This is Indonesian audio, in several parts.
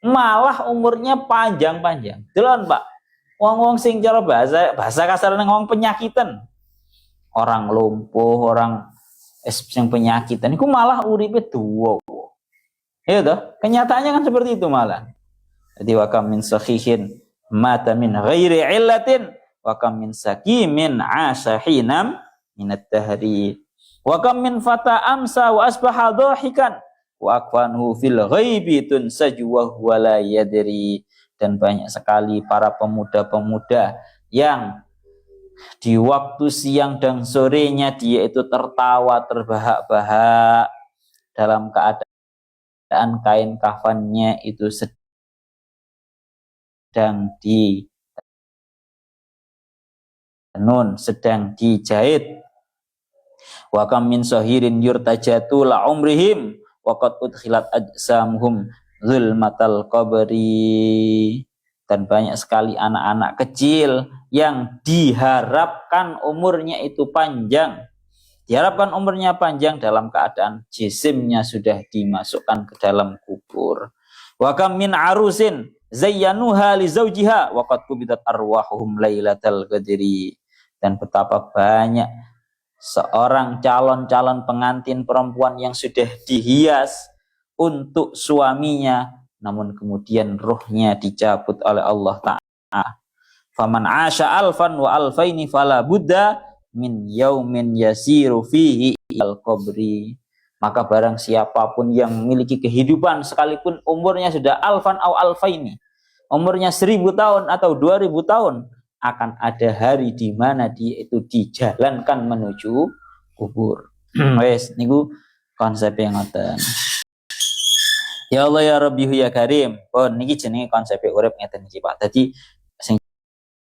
malah umurnya panjang-panjang. Delon, Pak. Wong-wong sing cara bahasa kasarnya ngomong penyakitan. Orang lumpuh, orang yang penyakitan, itu malah uripe tuwa. Iya toh? Kenyataannya kan seperti itu malah. Jadi wa kam min sahihin mata min ghairi illatin wa kam min sakimin asha hinam minat dahri wa kam min fata amsa wa asbaha dhahikan wa akwanhu fil ghaibi tunsaju wa huwa la yadri. Dan banyak sekali para pemuda-pemuda yang di waktu siang dan sorenya dia itu tertawa terbahak-bahak dalam keadaan kain kafannya itu sedang tenun, sedang dijahit. Wa kam min sahirin yurtajatu la umrihim wa qad udkhilat ajsamuhum zulmatal qabri. Dan banyak sekali anak-anak kecil yang diharapkan umurnya itu panjang. Diharapkan umurnya panjang dalam keadaan jisimnya sudah dimasukkan ke dalam kubur. Wa kam min arusin zayyanuha li zawjiha wa qad kubitat arwahuhum lailatal qadri. Dan betapa banyak seorang calon-calon pengantin perempuan yang sudah dihias untuk suaminya, namun kemudian ruhnya dicabut oleh Allah Ta'ala. Faman asha alfan wa alfaini fala buddha min yaumin yasiru fihi al qabri. Maka barang siapapun yang memiliki kehidupan sekalipun umurnya sudah alfan au alfaini, umurnya 1000 tahun atau 2000 tahun, akan ada hari di mana dia itu dijalankan menuju kubur. Wes niku konsep yang ngoten. Ya Allah ya Rabbi ya Karim. Oh niki jenenge konsep urip ngeten iki Pak. Dadi sing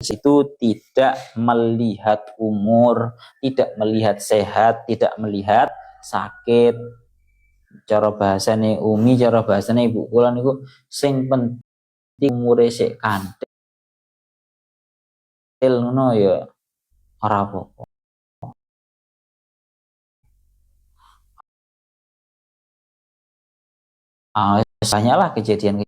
itu tidak melihat umur, tidak melihat sehat, tidak melihat sakit. Cara bahasane Umi, cara bahasane Ibu kula niku sing penting umure sik kanthil ngono ya ora apa-apa. Banyak kejadian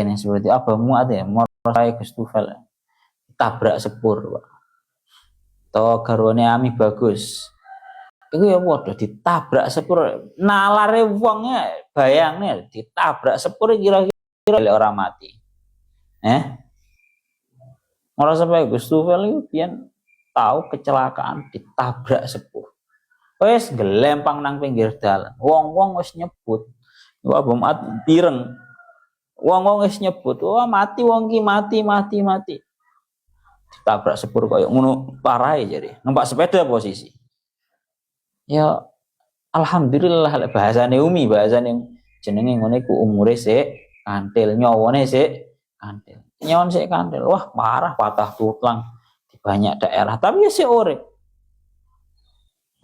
yang seperti apa muat ya, morai Gustufel tabrak sepur Pak. Atau garwane Ami Bagus itu ya waduh ditabrak sepur, nalare wongnya bayangnya ditabrak sepur kira-kira orang mati. Merasa baik Gustufel itu pian tahu kecelakaan ditabrak sepur. Wes gelempang nang pinggir dalan. Wong-wong wis nyebut. Wah bomat pireng. Wong-wong wis nyebut, wah mati wong ki mati. Ditabrak sepur koyo ngono parahe jare. Numpak sepeda posisi. Ya alhamdulillah bahasane Umi, bahasane jenenge ngene ku umure sik kanthil, nyawane sik kanthil. Nyawan sik kanthil. Wah parah patah tulang di banyak daerah, tapi ya sik urip.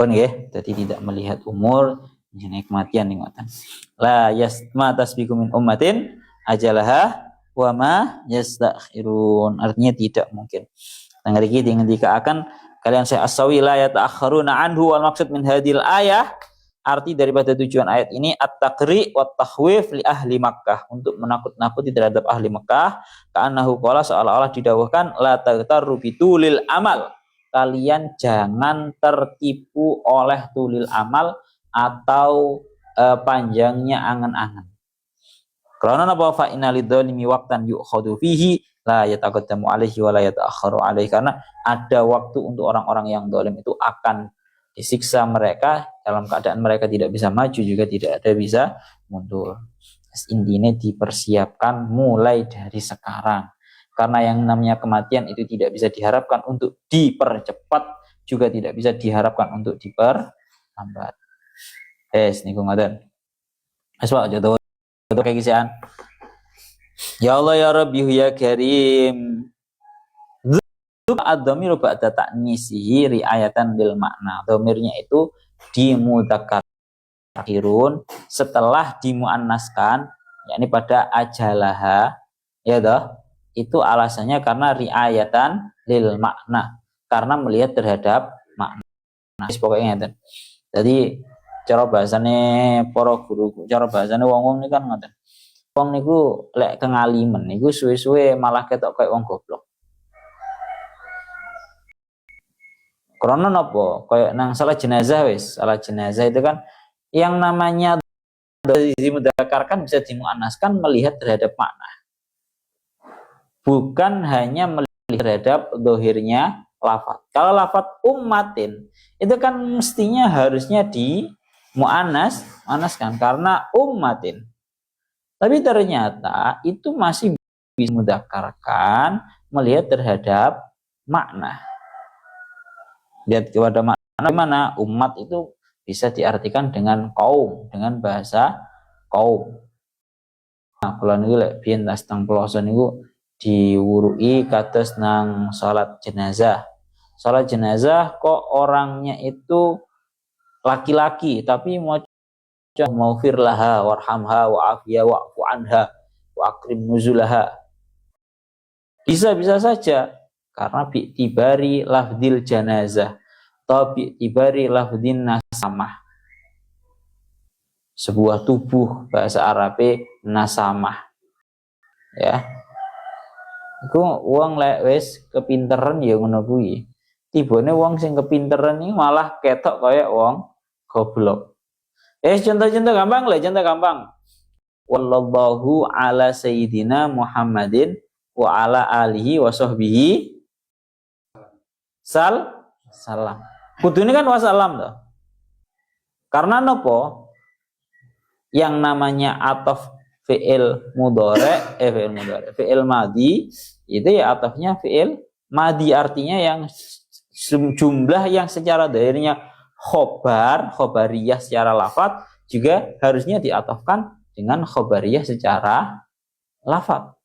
Pun nggih, dadi tidak melihat umur, jenenge kematian ning ngoten. La yasma tasbiqu min ummatin ajalaha wa ma yastakhirun. Artinya tidak mungkin. Nang mriki dikatakan kalian saya asawi la yata'akhiruna anhu wal maksud min hadhil ayah. Arti daripada tujuan ayat ini at-taqri wa takhwif li ahli Makkah, untuk menakut-nakuti terhadap ahli Makkah. Ka'annahu qala, seolah-olah didawuhkan la taghtarru bitulil amal. Kalian jangan tertipu oleh tulil amal atau panjangnya angan-angan. Karena apa fa innalidzalimi waqtan yu'khadhu fihi la yataqaddamu alaihi wa la yata'akhkharu alaihi. Karena ada waktu untuk orang-orang yang zalim itu akan disiksa mereka dalam keadaan mereka tidak bisa maju juga tidak ada bisa mundur. Intinya dipersiapkan mulai dari sekarang. Karena yang namanya kematian itu tidak bisa diharapkan untuk dipercepat, juga tidak bisa diharapkan untuk diperlambat. Niku ngoten. Aswa jodoh kayak gisian. Ya Allah ya Rabbi ya Karim. Ad-dhamiru ba'da ta'nisihi ri'ayatan bil makna. Dhamirnya itu dimudzakkirun setelah dimuannaskan, yakni pada ajalaha, ya toh. Itu alasannya karena riayatan lil makna, karena melihat terhadap makna. Pokoknya itu. Jadi cara bahasane para guru, cara bahasane wong-wong niku kan ngoten. Wong niku lek kengalimen niku suwe-suwe malah ketok koyo wong goblok. Karena napa? Kayak nang salat jenazah wis, salat jenazah itu kan yang namanya dimudzakarkan bisa dimuannaskan melihat terhadap makna. Bukan hanya melihat terhadap dohirnya lafaz. Kalau lafaz ummatin itu kan mestinya harusnya di muannaskan karena ummatin. Tapi ternyata itu masih bisa mudzakarkan melihat terhadap makna. Lihat kepada makna mana umat itu bisa diartikan dengan kaum, dengan bahasa kaum. Nah, kalau niku lek biyen tas teng peloso niku diwurui kados nang salat jenazah. Salat jenazah kok orangnya itu laki-laki tapi maufir laha warhamha wa'afiya wa'fu anha wa akrim nuzulaha. Bisa saja karena bi'tibari lafdil janazah atau bi'tibari lafdin nasamah. Sebuah tubuh bahasa Arabe nasamah. Ya. Iku wong lek wis kepinteran ya ngono kuwi. Tibane wong sing kepinteran iki malah ketok kaya wong goblok. Contoh-contoh gampang lah, contoh gampang. Wallahu ala sayyidina Muhammadin wa ala alihi wa sahbihi salam. Kudune kan wasalam toh. Karena nopo? Yang namanya ataf fi'il mudhari, fi'il madhi itu ya atafnya fi'il madhi, artinya yang jumlah yang secara dhahirnya khobariyah secara lafaz juga harusnya diatafkan dengan khobariyah secara lafaz.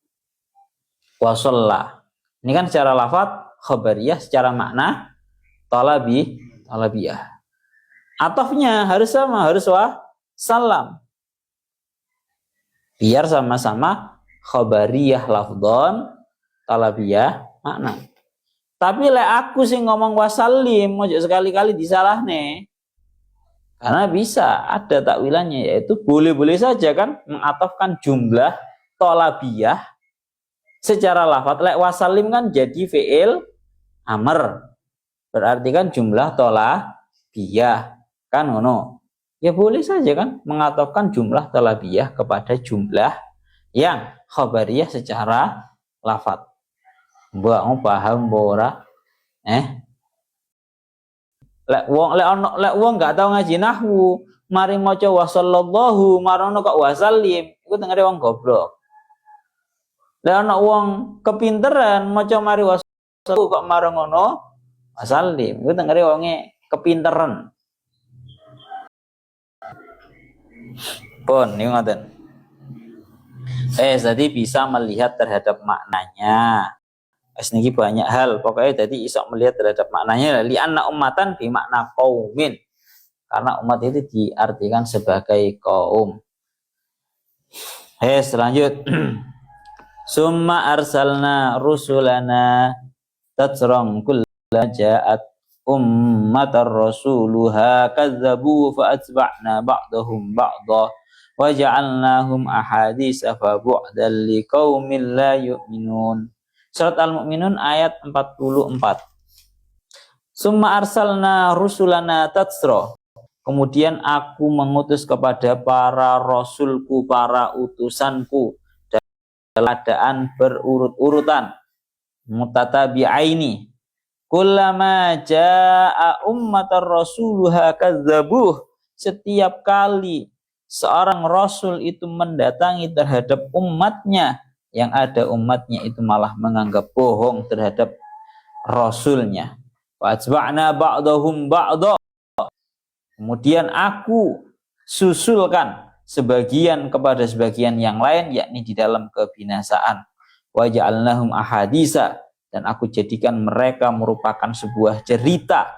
Wasalla. Ini kan secara lafaz khobariyah, secara makna talabiyah. Atafnya harus sama, harus salam. Biar sama-sama khobariyah lafdhon, talabiyah makna. Tapi lek aku sing ngomong wasallim, ojo sekali-kali disalahne. Karena bisa ada takwilannya, yaitu boleh-boleh saja kan mengatafkan jumlah talabiyah secara lafaz. Lek wasallim kan jadi fi'il amr. Berarti kan jumlah talabiyah kan ngono. Ya boleh saja kan mengatafkan jumlah talabiyah kepada jumlah yang khabariyah secara lafaz. Mbak mau paham ora? Lek wong gak tau ngaji nahwu, mari maca wasallallahu marono kok wasallim, iku tengere wong goblok. Lek ana wong kepinteran maca mari wasallallahu kok marang ngono wasallim, iku tengere wonge kepinteran. Pun niku ngoten. Jadi bisa melihat terhadap maknanya. Niki banyak hal, pokoknya jadi iso melihat terhadap maknanya. Li'anna ummatan bi makna qaumin. Karena umat itu diartikan sebagai kaum. Selanjut. Summa arsalna rusulana tatsran kulla ja'at ummatar rasuluha kazzabu fa atba'na ba'dahum ba'dah wa ja'alnahum ahaditsa fa bu'dan liqaumin la yu'minun. Surat Al-Mu'minun ayat 44. Summa arsalna rusulana tatsra. Kemudian aku mengutus kepada para rasulku, para utusanku dalam keadaan berurut-urutan, mutatabi'aini. Kullama jaa'a ummatar rasuluha kadzabuh. Setiap kali seorang rasul itu mendatangi terhadap umatnya, yang ada umatnya itu malah menganggap bohong terhadap rasulnya. Fa'atba'na ba'dahum ba'dah. Kemudian aku susulkan sebagian kepada sebagian yang lain, yakni di dalam kebinasaan. Wa ja'alnahum ahadisa, dan aku jadikan mereka merupakan sebuah cerita.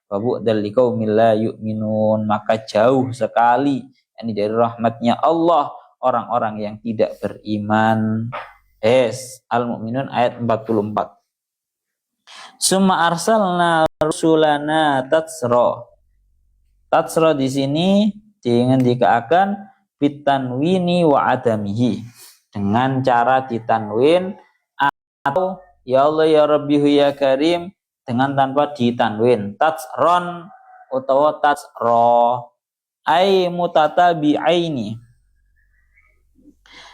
Babu dari qaumil la yu'minun, maka jauh sekali yakni dari rahmatnya Allah orang-orang yang tidak beriman. Al-Mu'minun ayat 44. Summa arsalna rusulana tatsra. Tatsra di sini dingendikaken bitanwini wa adamihi, dengan cara ditanwin atau ya Allah ya Rabbihu ya Karim dengan tanpa ditanwin. Tatsron utawa tatsro ai mutatabi'aini.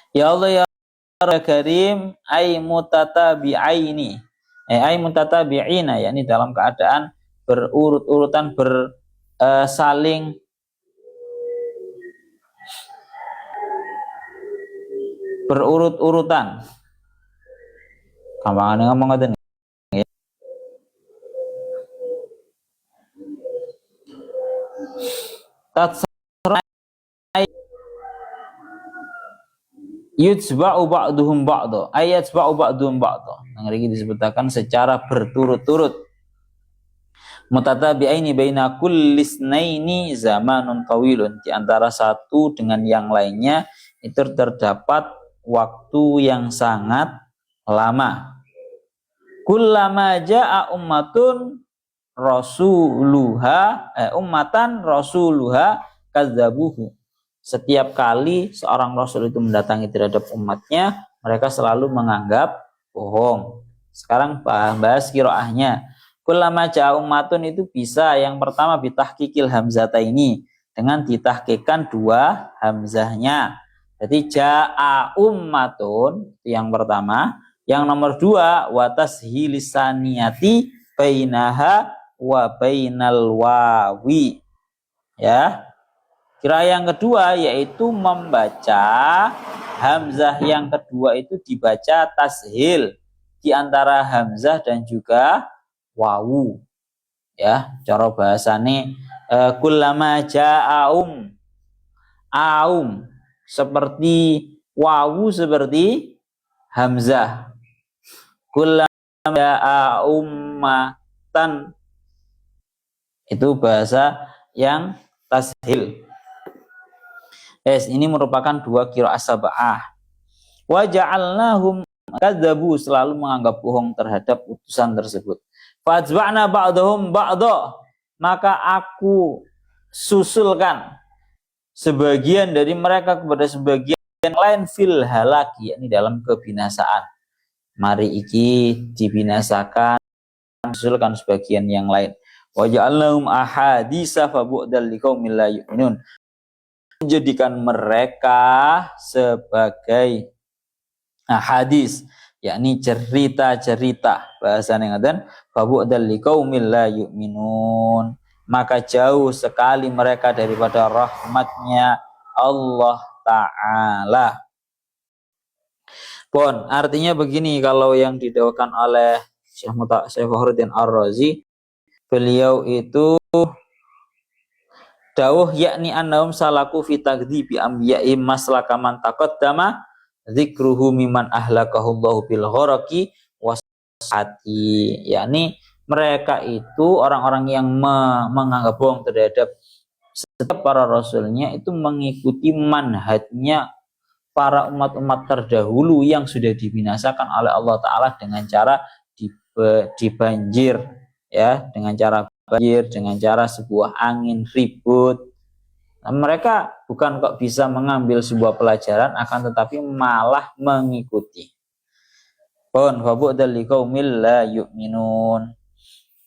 Ya Allah ya Karim ai mutatabi'aini. Ai mutatabi'ina, yakni dalam keadaan berurut-urutan saling berurut-urutan. Gampangane ngomong ngoten. Yutba'u ba'duhum ba'da, ayat ba'u ba'duhum ba'da. Ngriki disebutakan secara berturut-turut. Mutatabi'aini baina kullisnaini zamanun tawilun, di antara satu dengan yang lainnya itu terdapat waktu yang sangat lama. Kullama ja'a ummatun rasuluha ummatan rasuluha kadzabuhu. Setiap kali seorang rasul itu mendatangi terhadap umatnya, mereka selalu menganggap bohong. Sekarang bahas qiraahnya. Kullama ja'a ummatun itu bisa yang pertama bitahqiqil hamzata ini, dengan ditahqiqkan dua hamzahnya. Jadi ja'a ummatun yang pertama, yang nomor dua wa tashilissaniyati bainaha wa bainal wawi. Ya. Kira yang kedua yaitu membaca hamzah yang kedua itu dibaca tashil di antara hamzah dan juga wawu. Ya, cara bahasane kullama ja'aum aum seperti wawu seperti hamzah. Kullama ja'aummatan itu bahasa yang tashil. Ini merupakan dua qiraah sab'ah. Wa ja'alnahum kadzabu, selalu menganggap bohong terhadap utusan tersebut. Fajba'na ba'dahum ba'da, maka aku susulkan sebagian dari mereka kepada sebagian yang lain fil halaki, yakni dalam kebinasaan. Mari iki dibinasakan, susulkan sebagian yang lain. Wa ja'alnahum ahadisa fa bu'dal liqaumil la yu'minun, menjadikan mereka sebagai hadis, yakni cerita-cerita, bahasane ngaten fabu'dal liqaumil la yu'minun, maka jauh sekali mereka daripada rahmatnya Allah Ta'ala. Pun artinya begini, kalau yang didakwakan oleh Syekh Fakhruddin Ar-Razi, beliau itu dawuh yakni annahum salaku fi takdzibi anbiya'i maslaka man taqaddama dzikruhu mimman ahlakahullahu bil gharaqi wasati, yakni mereka itu orang-orang yang menganggap bohong terhadap setiap para rasulnya, itu mengikuti manhajnya para umat-umat terdahulu yang sudah dibinasakan oleh Allah Ta'ala dengan cara dibanjir, ya, dengan cara banjir, dengan cara sebuah angin ribut. Nah, mereka bukan kok bisa mengambil sebuah pelajaran, akan tetapi malah mengikuti. Pun fabu'dal liqaumil la yu'minun.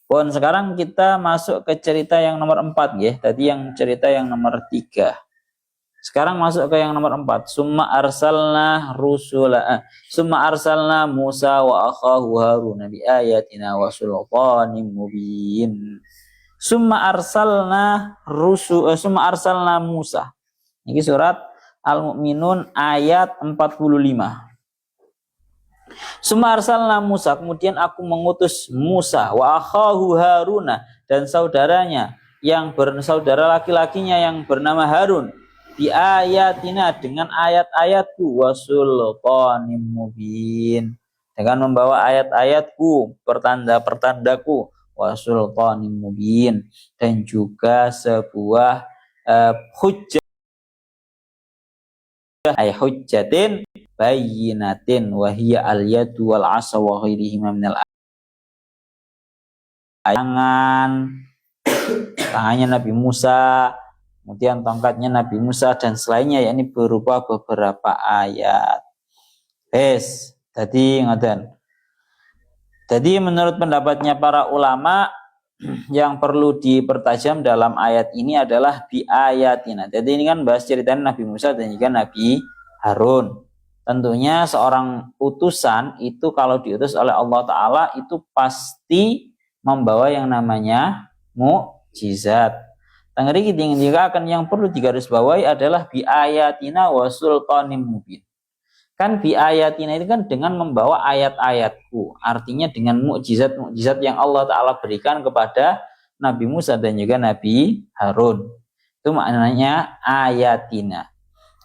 Pun sekarang kita masuk ke cerita yang nomor 4 ya. Tadi yang cerita yang nomor 3. Sekarang masuk ke yang nomor 4. Summa arsalna Musa wa akhahu Harun bi ayatina wa sultanin mubin. Summa arsalna Musa. Ini surat Al-Mu'minun ayat 45. Summa arsalna Musa, kemudian aku mengutus Musa wa akhahu Haruna, dan saudaranya yang saudara laki-lakinya yang bernama Harun, di ayatina, dengan ayat-ayatku, wasultanim mubin, dengan membawa ayat-ayatku, pertanda-pertandaku, wasultanim mubin, dan juga sebuah hujjah, ay hujjatin bayyinatin wa hiya al-yadu wal 'asa wa ghairihi minal ayangan tangannya Nabi Musa, kemudian tongkatnya Nabi Musa dan selainnya, yakni berupa beberapa ayat. Jadi ngoten. Jadi menurut pendapatnya para ulama, yang perlu dipertajam dalam ayat ini adalah bi ayatina. Jadi ini kan bahas ceritanya Nabi Musa dan juga Nabi Harun. Tentunya seorang utusan itu kalau diutus oleh Allah Ta'ala itu pasti membawa yang namanya mukjizat. Tengeri kita akan yang perlu digarisbawahi adalah bi ayatina wa sultanim mubin. Kan bi ayatina itu kan dengan membawa ayat-ayatku, artinya dengan mukjizat-mukjizat yang Allah Ta'ala berikan kepada Nabi Musa dan juga Nabi Harun. Itu maknanya ayatina.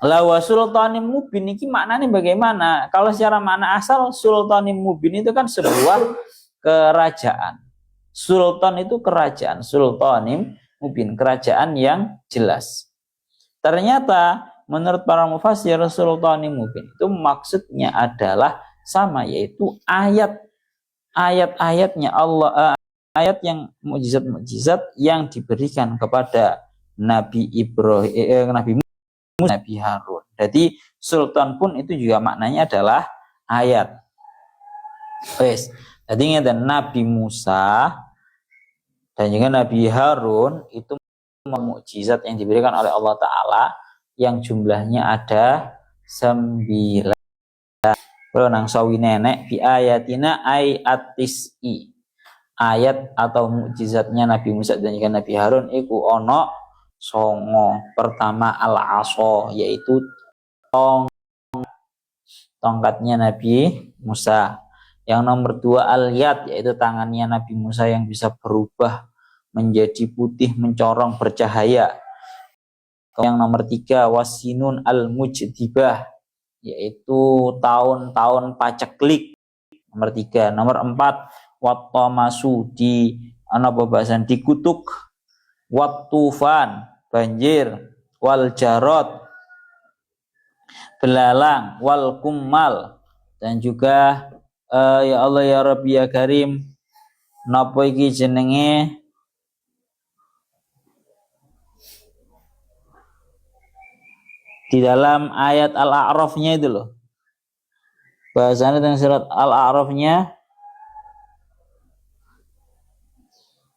La wa sultanim mubin ini maknanya bagaimana? Kalau secara makna asal sultanim mubin itu kan sebuah kerajaan. Sultan itu kerajaan, sultanim mubin kerajaan yang jelas. Ternyata menurut para mufassir sultanim mubin itu maksudnya adalah sama, yaitu ayat-ayatnya Allah, ayat yang mukjizat-mukjizat yang diberikan kepada Nabi Ibrahim, Nabi Musa, Nabi Harun. Jadi sultan pun itu juga maknanya adalah ayat. Jadi ngeten Nabi Musa dan juga Nabi Harun itu mukjizat yang diberikan oleh Allah Ta'ala yang jumlahnya ada 9. Kalau nang sawi nenek bi ayatina ayatis-i. Ayat atau mukjizatnya Nabi Musa dan juga Nabi Harun iku ono 9. Pertama al-aso, yaitu tongkatnya Nabi Musa. Yang nomor 2 al-yad, yaitu tangannya Nabi Musa yang bisa berubah menjadi putih mencorong bercahaya. Yang nomor 3 wasinun al-mujdibah, yaitu tahun-tahun paceklik. Nomor 3. Nomor 4 wattamasu, di bahasan dikutuk, wattufan banjir, wal jarot belalang, wal kummal, dan juga ya Allah ya Rabbi ya Karim napa iki jenenge di dalam ayat Al-A'rafnya itu loh. Bahasanya tentang surat Al-A'rafnya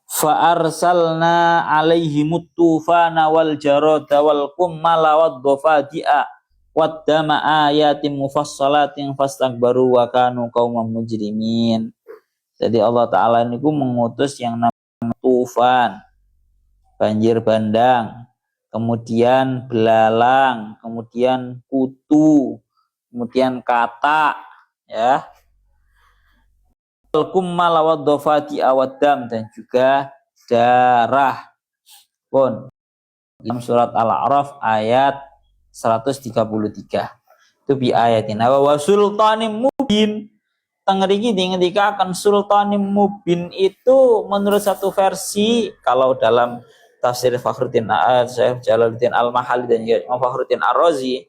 fa arsalna alaihimut tufana wal jarada wal kummala wad dhafadi'a wad dama ayatin mufassalatin fastakbaru wa kanu qauman mujrimin. Jadi Allah Ta'ala niku mengutus yang namanya tufan, banjir bandang, kemudian belalang, kemudian kutu, kemudian katak, ya, al-kummal wa dhafati awadam, dan juga darah. Pun dalam surat Al-A'raf ayat 133. Itu bi ayatin wa sultanim mubin. Tengeriki ketika akan sultanim mubin itu menurut satu versi, kalau dalam tafsir Fakhruddin Syekh Jalaluddin Al-Mahali dan Imam Fakhruddin Ar-Razi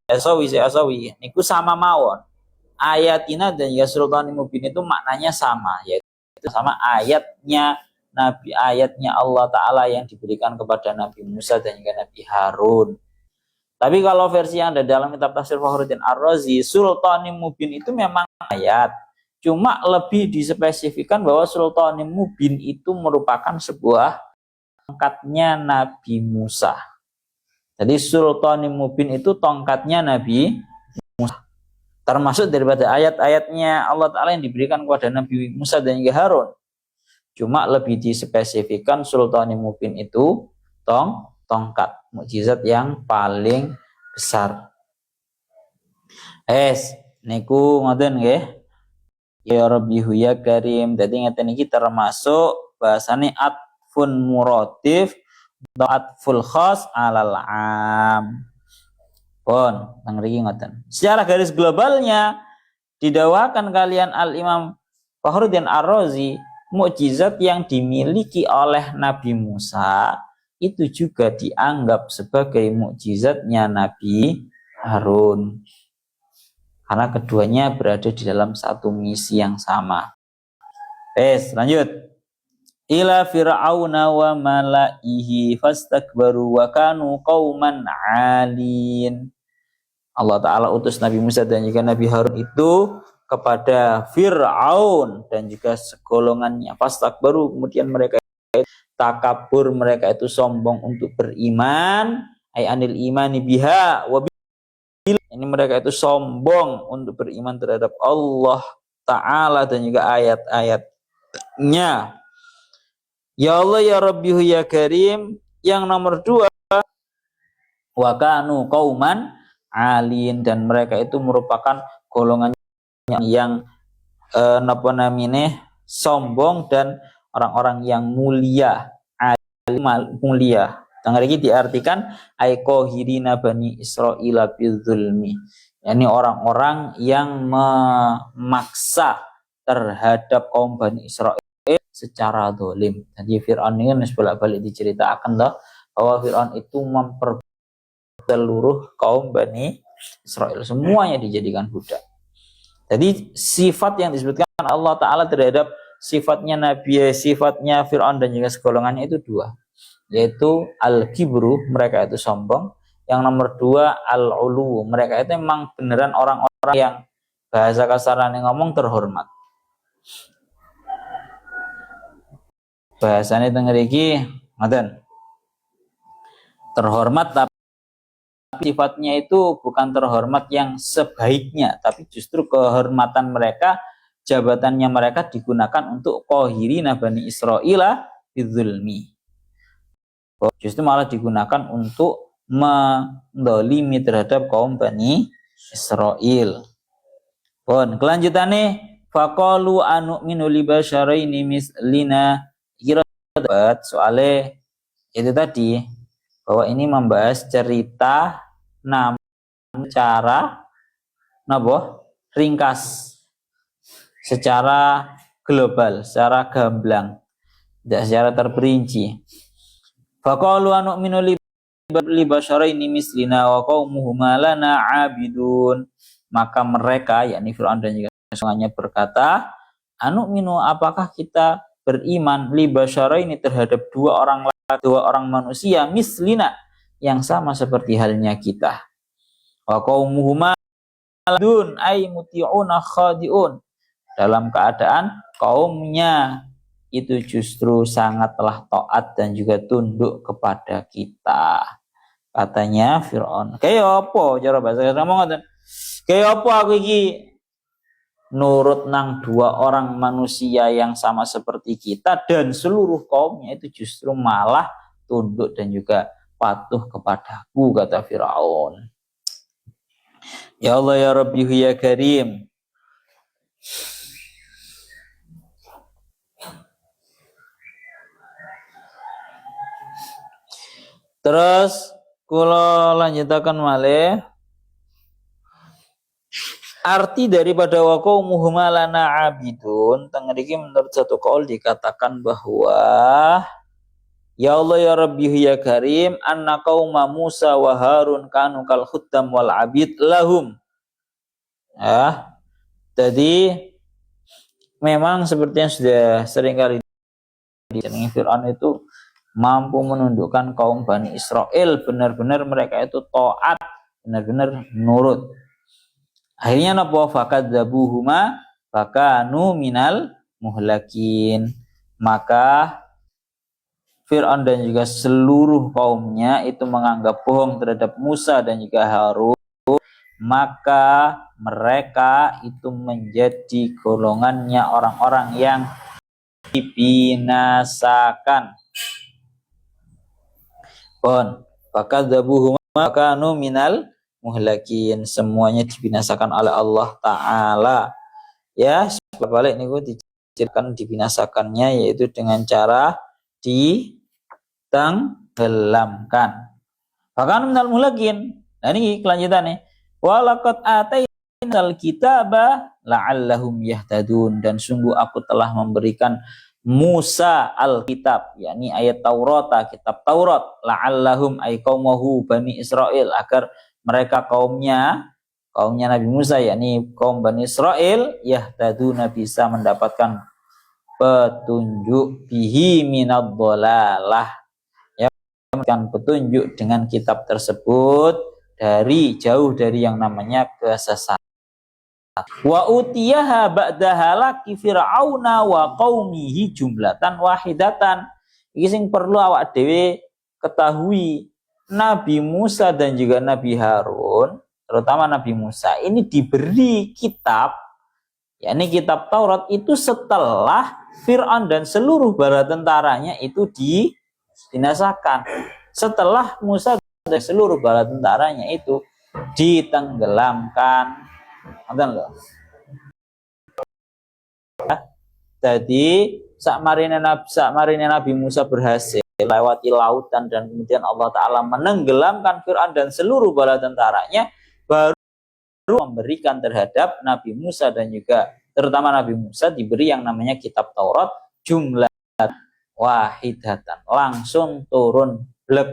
Asawi niku sama mawon. Ayatina dan ya sultanim mubin itu maknanya sama, yaitu sama ayatnya Allah Ta'ala yang diberikan kepada Nabi Musa dan juga Nabi Harun. Tapi kalau versi yang ada dalam kitab tafsir Fakhruddin Ar-Razi, sultanim mubin itu memang ayat, cuma lebih dispesifikkan bahwa sultanim mubin itu merupakan sebuah tongkatnya Nabi Musa. Jadi sultanim mubin itu tongkatnya Nabi Musa, termasuk daripada ayat-ayatnya Allah Ta'ala yang diberikan kepada Nabi Musa dan juga Harun. Cuma lebih dispesifikkan sultanim mubin itu tongkat mukjizat yang paling besar. Niku ngoten nggih. Ya Rabbi ya Karim. Dadi ngeten iki termasuk bahasane atfun muratif atau atful khas alal am. Pun nang mriki ngoten. Secara garis globalnya didawakan kalian Al-Imam Fakhruddin Ar-Razi, mukjizat yang dimiliki oleh Nabi Musa itu juga dianggap sebagai mukjizatnya Nabi Harun, karena keduanya berada di dalam satu misi yang sama. Lanjut. ila fir'auna wa malaihi fastakbaru wa kanu qauman 'alin. Allah Ta'ala utus Nabi Musa dan juga Nabi Harun itu kepada Fir'aun dan juga segolongannya. Fastakbaru, kemudian mereka takabur, mereka itu sombong untuk beriman, ay anil imani biha wa bil. Ini mereka itu sombong untuk beriman terhadap Allah Ta'ala dan juga ayat-ayatnya. Ya Allah ya Rabbihu ya Karim. Yang nomor 2, wa kanu qauman 'alin, dan mereka itu merupakan golongan yang napa namine sombong dan orang-orang yang mulia, mulia. Yang lagi diartikan aiqohirina bani Israila bidzulmi. Yani orang-orang yang memaksa terhadap kaum Bani Israel secara dolim. Jadi Fir'aun ini bolak-balik diceritakan loh, bahwa Fir'aun itu seluruh kaum Bani Israel, semuanya dijadikan budak. Jadi sifat yang disebutkan Allah Ta'ala terhadap sifatnya Nabi, sifatnya Fir'aun dan juga segolongannya itu 2, yaitu al-kibru, mereka itu sombong. Yang nomor 2 al-ulu, mereka itu memang beneran orang-orang yang bahasa kasarannya ngomong terhormat. Bahasanya tengeriki ngoten, terhormat, tapi sifatnya itu bukan terhormat yang sebaiknya, tapi justru kehormatan mereka, jabatannya mereka digunakan untuk qahirina bani Israila bidzulmi. Justru malah digunakan untuk mendolimi terhadap kaum Bani Israel. Pun kelanjutannya, faqalu anu'minu li basyaraini mislina. Kira soalnya itu tadi, bahwa ini membahas cerita namun cara ringkas, secara global, secara gamblang, tidak secara terperinci. Faqalu anu'minu li basyaraini mislina wa qaumuhuma lana 'abidun. Maka mereka, yakni Fir'aun dan juga semuanya berkata, anu'minu, apakah kita beriman li basyaraini terhadap 2 orang manusia mislina yang sama seperti halnya kita. Wa qaumuhuma dun ay muti'una khadi'un, dalam keadaan kaumnya itu justru sangatlah taat dan juga tunduk kepada kita. Katanya Fir'aun, kayak apa cara bahasa ngomong ngoten? Kayak apa aku iki nurut nang 2 orang manusia yang sama seperti kita, dan seluruh kaumnya itu justru malah tunduk dan juga patuh kepadaku, kata Fir'aun. Ya Allah ya Rabbihu ya Karim. Terus kula lanjutaken malih. Arti daripada wa qaumuhum lana abidun, tengriki menurut satu qaul dikatakan bahwa ya Allah ya Rabbi ya Karim, anna qauma Musa wa Harun kanu kal khuddam wal abid lahum. Jadi memang seperti yang sudah sering kali dijenengi, Fir'aun itu mampu menundukkan kaum Bani Israel, benar-benar mereka itu taat, benar-benar nurut. Akhirnya napa fakadzabuhuma fakanu minal muhlakin. Maka Fir'aun dan juga seluruh kaumnya itu menganggap bohong terhadap Musa dan juga Harun, maka mereka itu menjadi golongannya orang-orang yang dibinasakan. Pun fakadzabuhuma fakanu minal muhlakin, semuanya dibinasakan oleh Allah Ta'ala. Ya, balik niku diceritakan dibinasakannya yaitu dengan cara ditenggelamkan. Bahkan minal muhlakin. Nah ini kelanjutannya. Walaqad atainal kitaba la'allahum yahtadun, dan sungguh aku telah memberikan Musa Alkitab, yakni ayat Taurat, kitab Taurat, la'allahum ay qaumahu Bani Israel, agar mereka kaumnya Nabi Musa, yakni kaum Bani Israel, yahtaduna, bisa mendapatkan petunjuk bihi minad dhalalah, ya, memberikan petunjuk dengan kitab tersebut dari jauh dari yang namanya kesesatan. Wa utiyaha ba'da halaki fir'auna wa qaumihi jumlatan wahidatan. Iki sing perlu awak dhewe ketahui, Nabi Musa dan juga Nabi Harun, terutama Nabi Musa ini diberi kitab, yakni kitab Taurat itu setelah Fir'aun dan seluruh bala tentaranya itu dibinasakan. Setelah Musa dan seluruh bala tentaranya itu ditenggelamkan. Jadi sakmarine Nabi Musa berhasil lewati lautan dan kemudian Allah Ta'ala menenggelamkan Fir'aun dan seluruh bala tentaranya, baru memberikan terhadap Nabi Musa dan juga terutama Nabi Musa diberi yang namanya kitab Taurat jumlah wahidatan, langsung turun blek.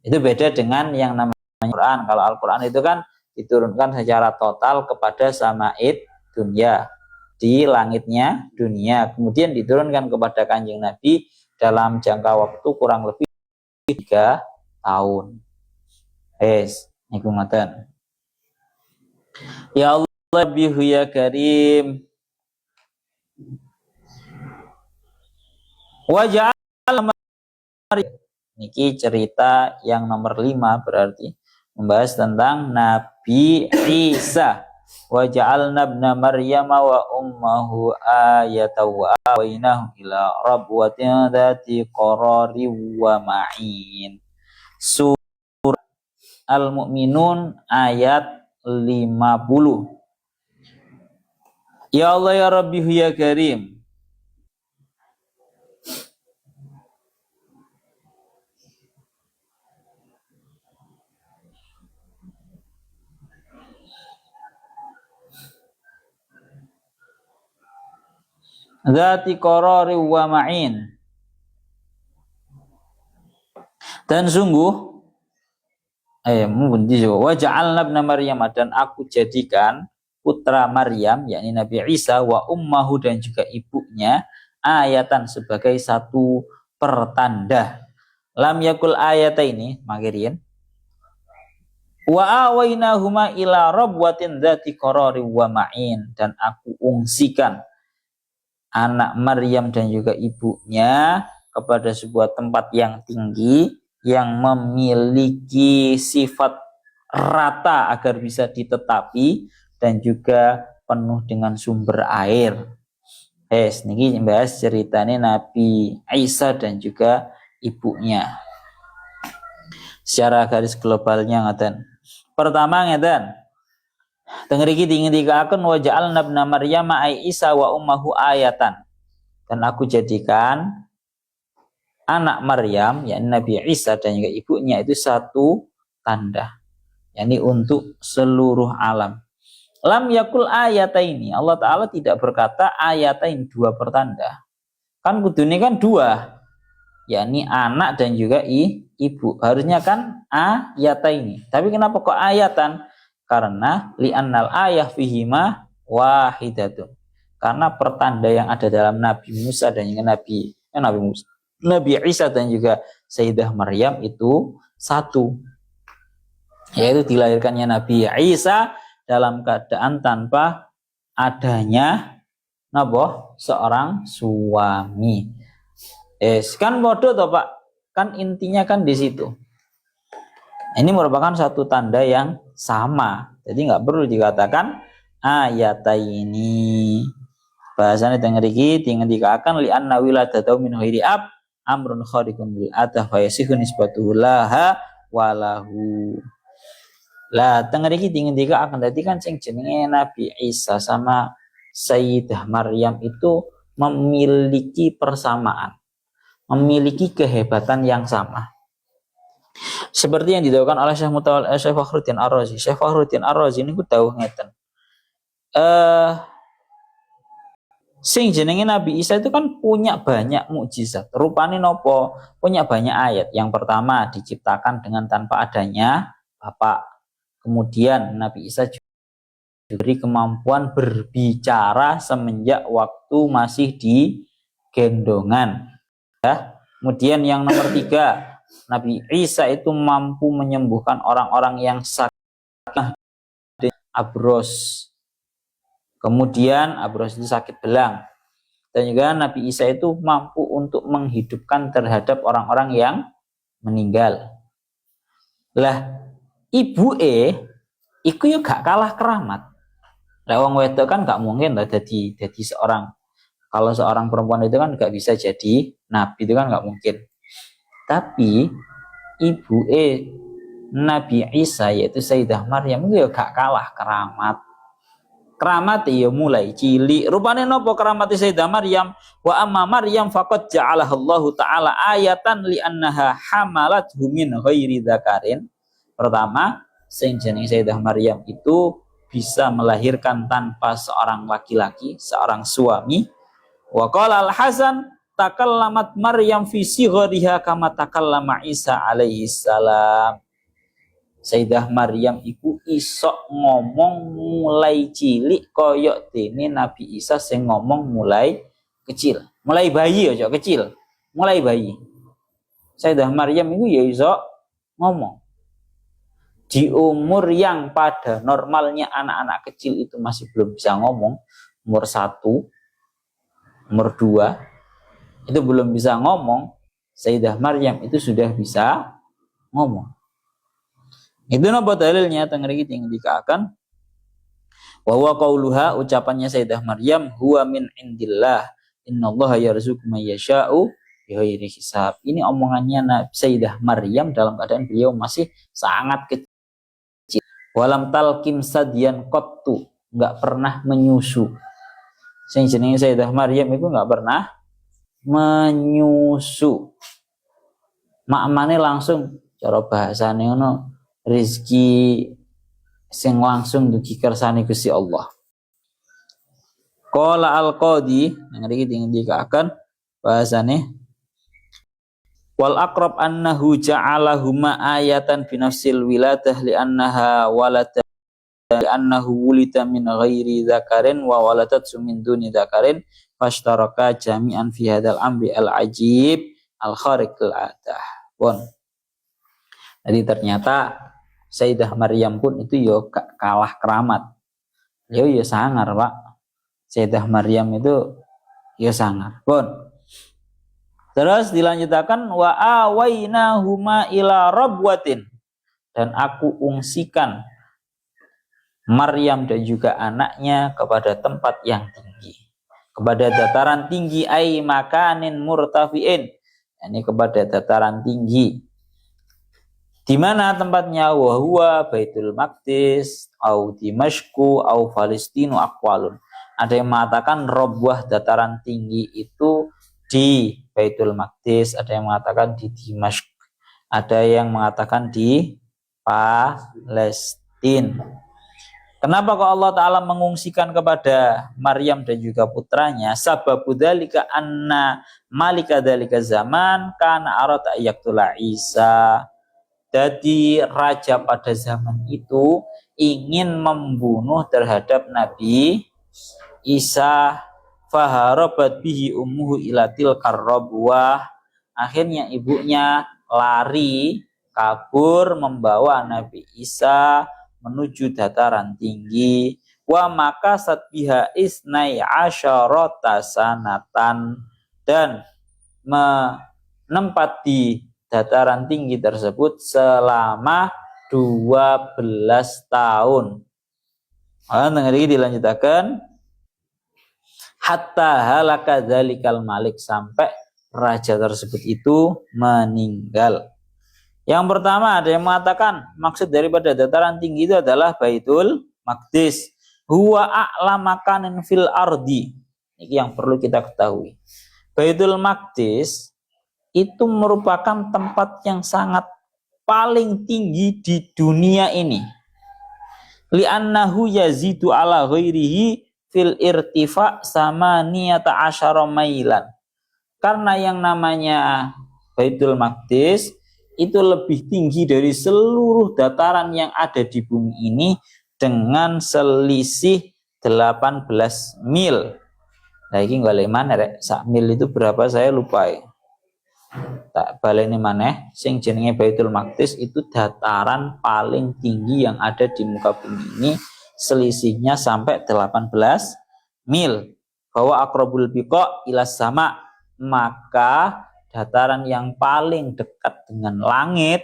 Itu beda dengan yang namanya Al-Quran. Kalau Al-Quran itu kan diturunkan secara total kepada sama'id dunia, di langitnya dunia, kemudian diturunkan kepada Kanjeng Nabi dalam jangka waktu kurang lebih 3 tahun. Niku ngoten. Ya Allah bihu ya karim, waja'al niki cerita yang nomor 5, berarti membahas tentang Nabi Isa. Wa ja'alna ibna Maryama wa ummuhu ayatan wa awainahu ila rabwatin dzati qarari wa ma'in. Surah Al-Mu'minun ayat 50. Ya Allah ya Rabbi ya Karim, dzati qarari wa ma'in, dan sungguh wa ja'alna ibna Maryam, dan aku jadikan putra Maryam yakni Nabi Isa wa ummahu dan juga ibunya ayatan sebagai satu pertanda. Lam yakul ayata ini makirin wa awainahuma ila rabwatin dzati qarari wa ma'in, dan aku ungsikan anak Maryam dan juga ibunya kepada sebuah tempat yang tinggi yang memiliki sifat rata agar bisa ditetapi dan juga penuh dengan sumber air. Niki bahas ceritanya Nabi Isa dan juga ibunya. Secara garis globalnya ngaten. Pertama ngeten. Teng mriki dingendikaken wa ja'alna ibna Maryam ai Isa wa ummuhu ayatan. Dan aku jadikan anak Maryam yakni Nabi Isa dan juga ibunya itu satu tanda, yakni untuk seluruh alam. Lam yakul ayataini, Allah Ta'ala tidak berkata ayatain, 2 pertanda. Kan kudune kan 2, yakni anak dan juga ibu. Harusnya kan ayataini. Tapi kenapa kok ayatan? Karena li'annal ayah fihima wahidatun. Karena pertanda yang ada dalam Nabi Musa dan juga Nabi Isa dan juga Sayyidah Maryam itu satu, yaitu dilahirkannya Nabi Isa dalam keadaan tanpa adanya seorang suami. Kan bodoh toh Pak, kan intinya kan di situ. Ini merupakan satu tanda yang sama, jadi nggak perlu dikatakan ayataini. Bahasanya teng mriki dingendikaken li anna wiladatu min ghairi ab amrun khariqun bil adah wa yasihu nisbatuhu laha walahu. Lah teng mriki dingendikaken dadi kan sing jenenge Nabi Isa sama Sayyidah Maryam itu memiliki persamaan, memiliki kehebatan yang sama. Seperti yang didawuhkan oleh Syekh Fakhruddin Ar-Razi. Syekh Fakhruddin Ar-Razi niku dawuh ngeten. Sing jenenge Nabi Isa itu kan punya banyak mukjizat. Rupane nopo? Punya banyak ayat. Yang pertama diciptakan dengan tanpa adanya bapak. Kemudian Nabi Isa diberi kemampuan berbicara semenjak waktu masih di gendongan. Ya. Kemudian yang nomor 3, Nabi Isa itu mampu menyembuhkan orang-orang yang sakit abros. Kemudian abros itu sakit belang. Dan juga Nabi Isa itu mampu untuk menghidupkan terhadap orang-orang yang meninggal. Lah, ibu iku yo gak kalah keramat. Lah wong wedok kan gak mungkin lah jadi seorang, kalau seorang perempuan itu kan gak bisa jadi nabi, itu kan gak mungkin. Tapi ibu Nabi Isa yaitu Sayyidah Maryam itu yo gak kalah keramat. Keramat ya mulai cilik. Rupane nopo keramat Sayyidah Maryam? Wa amma Maryam faqad ja'alaha Allah taala ayatan li annaha hamalathu min ghairi dzakarin. Pertama, sing jenenge Sayyidah Maryam itu bisa melahirkan tanpa seorang laki-laki, seorang suami. Wa qala Al-Hasan takallamat Maryam fi sighariha kama takallama Isa alaihi salam. Sayyidah Maryam iku iso ngomong mulai cilik koyok dene Nabi Isa sing ngomong mulai kecil. Mulai bayi aja kecil. Mulai bayi. Sayyidah Maryam iku ya iso ngomong. Di umur yang pada normalnya anak-anak kecil itu masih belum bisa ngomong, umur 1, umur 2 itu belum bisa ngomong, Sayyidah Maryam itu sudah bisa ngomong. Itu napa dalilnya teng mriki yang dikatakan wa huwa qauluha, ucapannya Sayyidah Maryam, huwa min indillah innallaha yarzuqu may yasha'u bighairi hisab. Ini omongannya Sayyidah Maryam dalam keadaan beliau masih sangat kecil. Walam talkim sadian qattu, enggak pernah menyusu. Sing jenenge Sayyidah Maryam itu enggak pernah menyusu. Makmane langsung cara bahasane ngono, rezeki sing langsung dugi kersane Gusti Allah. Qala al-Qadi nang iki dikatakan bahasane wal aqrab annahu ja'alahuma ayatan bi nafsil wiladah li annaha walada li annahu wulida min ghairi dzakarin wa waladat min duni dzakarin fashtaraka jami'an fi hadzal amri al-ajib al-khariq al-adah. Bon. Jadi ternyata Sayyidah Maryam pun itu yo kalah keramat. Yo sangar, Pak. Sayyidah Maryam itu yo sangar. Bon. Terus dilanjutkan wa awainahuma ila rabwatin, dan aku ungsikan Maryam dan juga anaknya kepada tempat yang tinggi, kepada dataran tinggi, ai makanin murtafiin, yakni kepada dataran tinggi. Di mana tempatnya? Wa huwa Baitul Maqdis au Dimashku au Palestinu aqwalun. Ada yang mengatakan Rabwah dataran tinggi itu di Baitul Maqdis, ada yang mengatakan di Dimashq, ada yang mengatakan di Palestina. Kenapa kok Allah Ta'ala mengungsikan kepada Maryam dan juga putranya? Sababu dzalika anna malika dzalika zaman kana arata yaqtula Isa. Jadi raja pada zaman itu ingin membunuh terhadap Nabi Isa. Faharabat bihi ummuhu ilatil karrabwah. Akhirnya ibunya lari kabur membawa Nabi Isa menuju dataran tinggi. Wa maka satbiha isnai asyarata sanatan, dan menempat di dataran tinggi tersebut selama 12 tahun. Nah, ini dilanjutkan hatta halaka dzalikal malik, sampai raja tersebut itu meninggal. Yang pertama ada yang mengatakan maksud daripada dataran tinggi itu adalah Baitul Maqdis. Huwa a'la makanin fil ardi. Ini yang perlu kita ketahui. Baitul Maqdis itu merupakan tempat yang sangat paling tinggi di dunia ini. Li'annahu yazidu ala ghairihi fil irtifa sama niyata asyara mailan. Karena yang namanya Baitul Maqdis itu lebih tinggi dari seluruh dataran yang ada di bumi ini dengan selisih 18 mil. Nah ini golek maneh rek, sak mil itu berapa saya lupa ya. Tak baleni maneh, sing jenenge Baitul Maqdis itu dataran paling tinggi yang ada di muka bumi ini, selisihnya sampai 18 mil. Bahwa aqrabul biqa ilas sama, maka dataran yang paling dekat dengan langit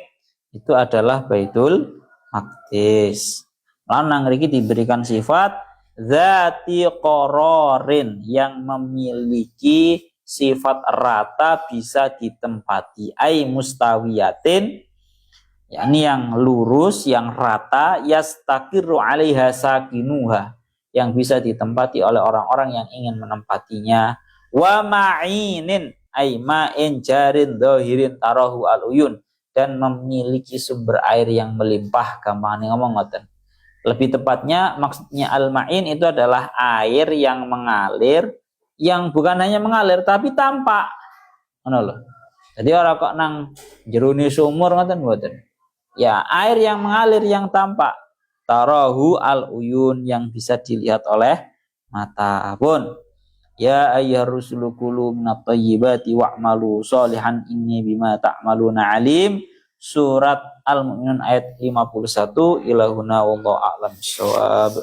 itu adalah Baitul Maqdis. Lanang ngriki diberikan sifat zati qararin, yang memiliki sifat rata bisa ditempati, ai mustawiyatin, yakni yang lurus, yang rata, yastaqiru 'alaiha sakinuha, yang bisa ditempati oleh orang-orang yang ingin menempatinya, wa ma'inin ai ma'in jarin dhahirin tarahu al-uyun, dan memiliki sumber air yang melimpah, gampang ngomong ngoten. Lebih tepatnya maksudnya al-ma'in itu adalah air yang mengalir, yang bukan hanya mengalir tapi tampak. Ngono lho. Jadi ora kok nang jerone sumur ngoten mboten. Ya, air yang mengalir yang tampak. Tarahu al-uyun, yang bisa dilihat oleh mata pun. Ya ayyuhar rusulu kulu minat thayyibati wa'malu sholihan inni bima ta'maluna alim. Surat Al-Mu'minun ayat 51. Ilahuna wallahu a'lam bissawab.